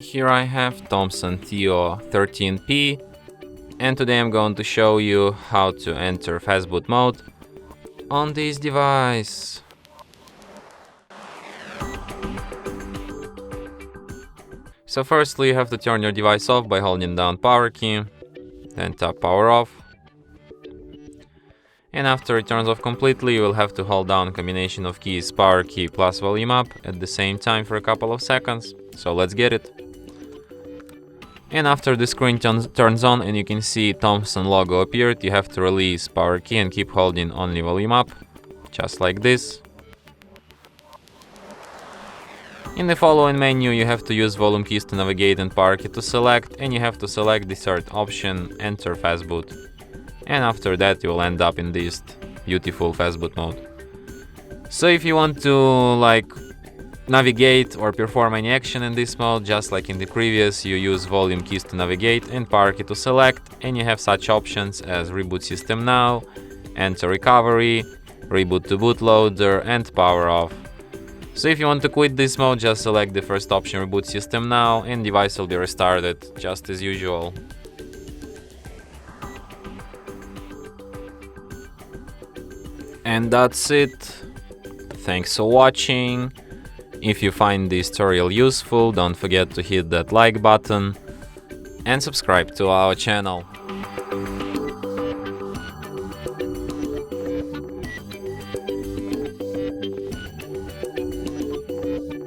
Here I have Thomson Tablet 13P, and today I'm going to show you how to enter Fastboot mode on this device. So firstly you have to turn your device off by holding down power key, then tap power off. And after it turns off completely, you will have to hold down a combination of keys power key plus volume up at the same time for a couple of seconds. So let's get it. And after the screen turns on and you can see Thomson logo appeared, you have to release power key and keep holding only volume up, just like this. In the following menu you have to use volume keys to navigate and power key to select, and you have to select the third option, enter Fastboot. And after that you will end up in this beautiful Fastboot mode. So if you want to navigate or perform any action in this mode, just like in the previous, you use volume keys to navigate and power key to select, and you have such options as reboot system now, enter recovery, reboot to bootloader, and power off. So if you want to quit this mode, just select the first option, reboot system now, and device will be restarted just as usual. And that's it. Thanks for watching. If you find this tutorial useful, don't forget to hit that like button and subscribe to our channel.